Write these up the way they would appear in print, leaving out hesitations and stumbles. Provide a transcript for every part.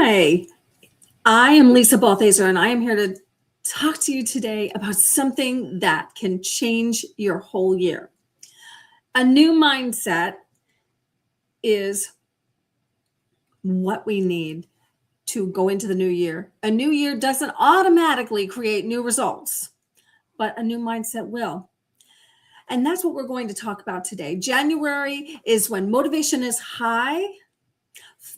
Hi, I am Lisa Balthaser, and I am here to talk to you today about something that can change your whole year. A new mindset is what we need to go into the new year. A new year doesn't automatically create new results, but a new mindset will. And that's what we're going to talk about today. January is when motivation is high,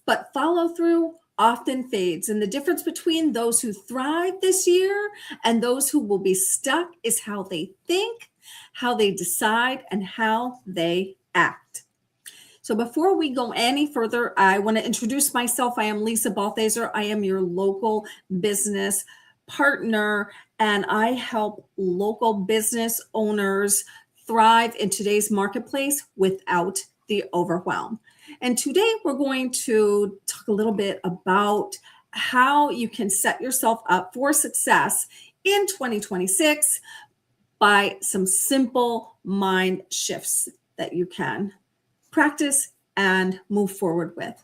but follow through often fades. And the difference between those who thrive this year and those who will be stuck is how they think, how they decide, and how they act. So before we go any further, I want to introduce myself. I am Lisa Balthaser. I am your local business partner, and I help local business owners thrive in today's marketplace without the overwhelm. And today we're going to talk a little bit about how you can set yourself up for success in 2026 by some simple mind shifts that you can practice and move forward with.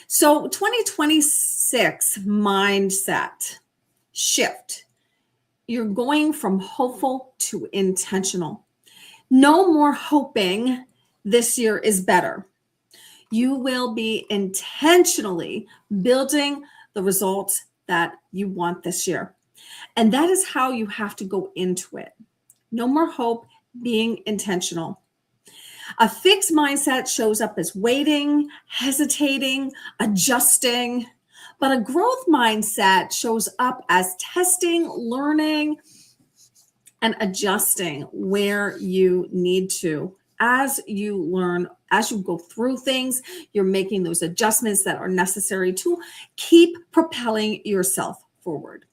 So 2026 mindset shift. You're going from hopeful to intentional. No more hoping this year is better. You will be intentionally building the results that you want this year. And that is how you have to go into it. No more hope, being intentional. A fixed mindset shows up as waiting, hesitating, adjusting, but a growth mindset shows up as testing, learning, and adjusting where you need to. As you learn, as you go through things, you're making those adjustments that are necessary to keep propelling yourself forward.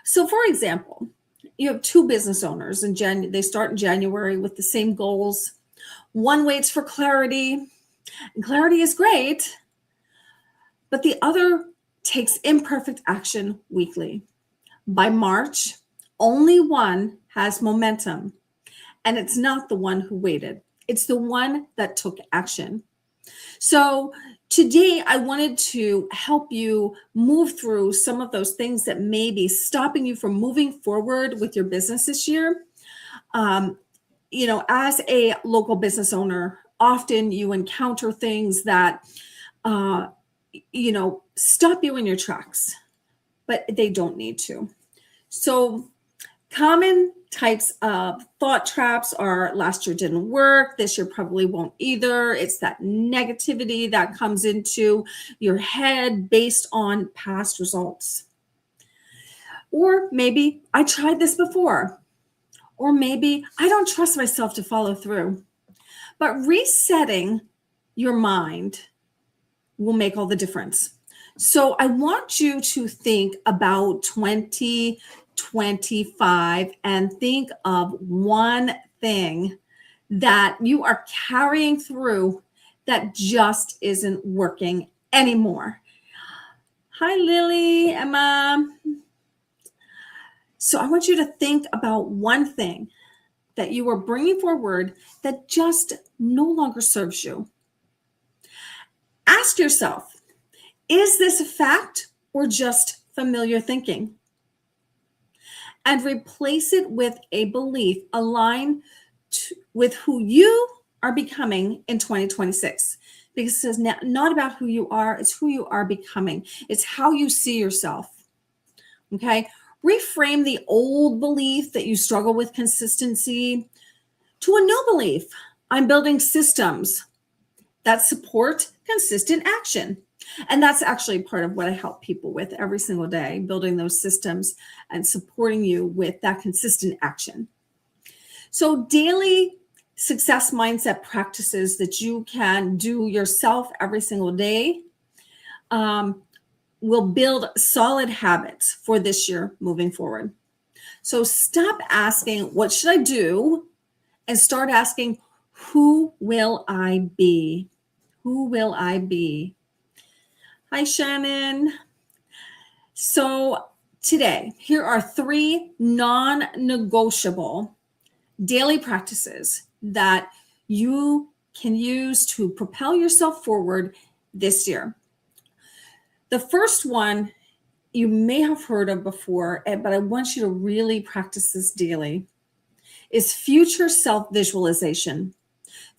So for example, you have two business owners and they start in January with the same goals. One waits for clarity, and clarity is great, but the other takes imperfect action weekly. By March, only one has momentum, and it's not the one who waited. It's the one that took action. So today I wanted to help you move through some of those things that may be stopping you from moving forward with your business this year. As a local business owner, often you encounter things that, stop you in your tracks, but they don't need to. So common types of thought traps are last year didn't work, this year probably won't either. It's that negativity that comes into your head based on past results. Or maybe I tried this before. Or maybe I don't trust myself to follow through. But resetting your mind will make all the difference. So I want you to think about 2025 and think of one thing that you are carrying through that just isn't working anymore. Hi, Lily, Emma. So I want you to think about one thing that you are bringing forward that just no longer serves you. Ask yourself, is this a fact or just familiar thinking? And replace it with a belief aligned with who you are becoming in 2026. Because it's not about who you are, it's who you are becoming. It's how you see yourself. Okay? Reframe the old belief that you struggle with consistency to a new belief. I'm building systems that support consistent action. And that's actually part of what I help people with every single day, building those systems and supporting you with that consistent action. So daily success mindset practices that you can do yourself every single day will build solid habits for this year moving forward. So stop asking, what should I do? And start asking, who will I be? Who will I be? Hi, Shannon. So today, here are 3 non-negotiable daily practices that you can use to propel yourself forward this year. The first one you may have heard of before, but I want you to really practice this daily, is future self-visualization.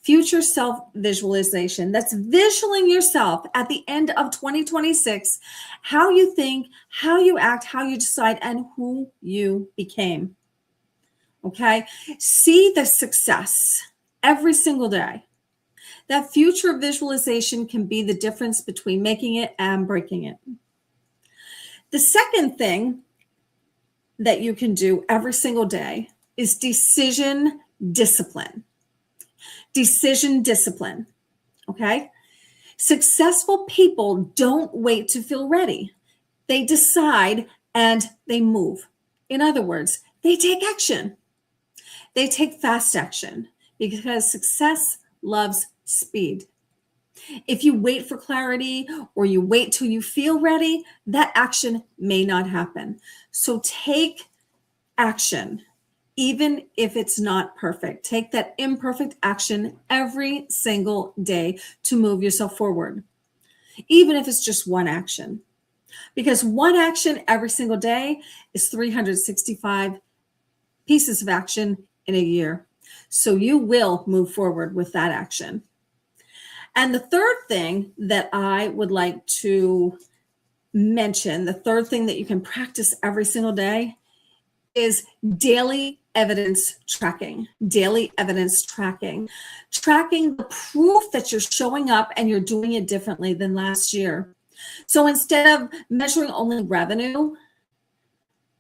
Future self-visualization. That's visualizing yourself at the end of 2026, how you think, how you act, how you decide, and who you became. Okay? See the success every single day. That future visualization can be the difference between making it and breaking it. The second thing that you can do every single day is decision discipline. Decision discipline. Okay? Successful people don't wait to feel ready. They decide and they move. In other words, they take action. They take fast action because success loves speed. If you wait for clarity or you wait till you feel ready, that action may not happen. So take action, even if it's not perfect. Take that imperfect action every single day to move yourself forward, even if it's just one action. Because one action every single day is 365 pieces of action in a year. So you will move forward with that action. And the third thing that I would like to mention, the third thing that you can practice every single day is daily evidence tracking. Daily evidence tracking. Tracking the proof that you're showing up and you're doing it differently than last year. So instead of measuring only revenue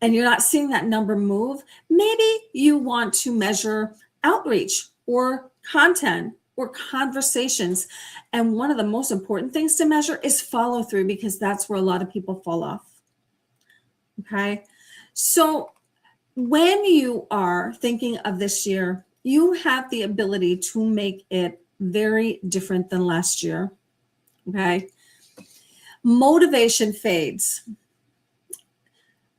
and you're not seeing that number move, maybe you want to measure outreach or content or conversations. And one of the most important things to measure is follow through, because that's where a lot of people fall off. Okay. So when you are thinking of this year, you have the ability to make it very different than last year. Okay. Motivation fades,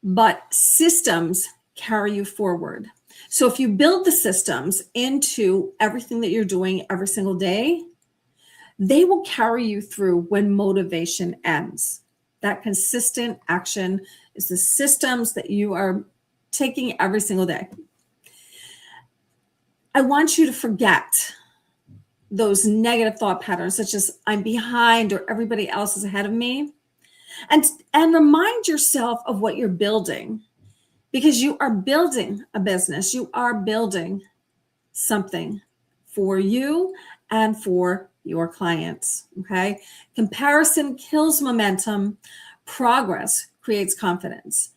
but systems carry you forward. So if you build the systems into everything that you're doing every single day, they will carry you through when motivation ends. That consistent action is the systems that you are taking every single day. I want you to forget those negative thought patterns, such as I'm behind or everybody else is ahead of me, and remind yourself of what you're building, because you are building a business. You are building something for you and for your clients. Okay. Comparison kills momentum. Progress creates confidence.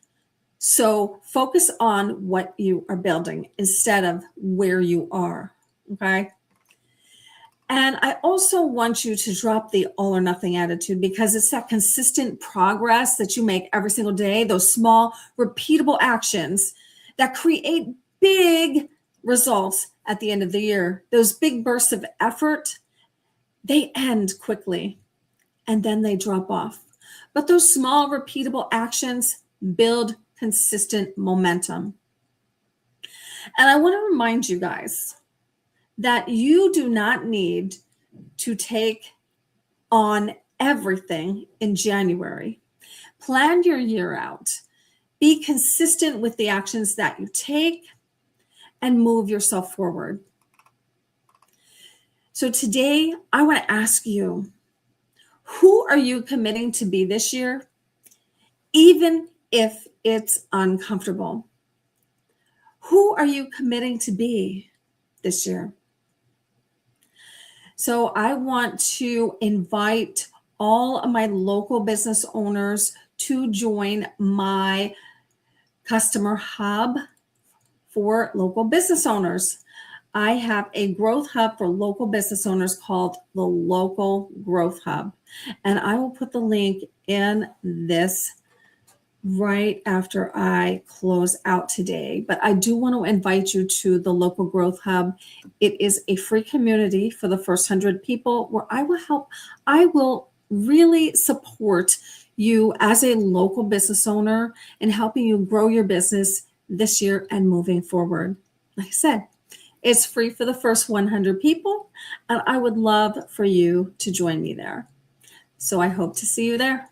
So focus on what you are building instead of where you are. Okay. And I also want you to drop the all or nothing attitude, because it's that consistent progress that you make every single day, those small, repeatable actions that create big results at the end of the year. Those big bursts of effort, they end quickly and then they drop off. But those small, repeatable actions build consistent momentum. And I want to remind you guys that you do not need to take on everything in January. Plan your year out. Be consistent with the actions that you take and move yourself forward. So today, I want to ask you, who are you committing to be this year, even if it's uncomfortable? Who are you committing to be this year? So I want to invite all of my local business owners to join my customer hub for local business owners. I have a growth hub for local business owners called the Local Growth Hub. And I will put the link in this right after I close out today. But I do want to invite you to the Local Growth Hub. It is a free community for the first 100 people where I will really support you as a local business owner in helping you grow your business this year and moving forward. Like I said, it's free for the first 100 people, and I would love for you to join me there. So I hope to see you there.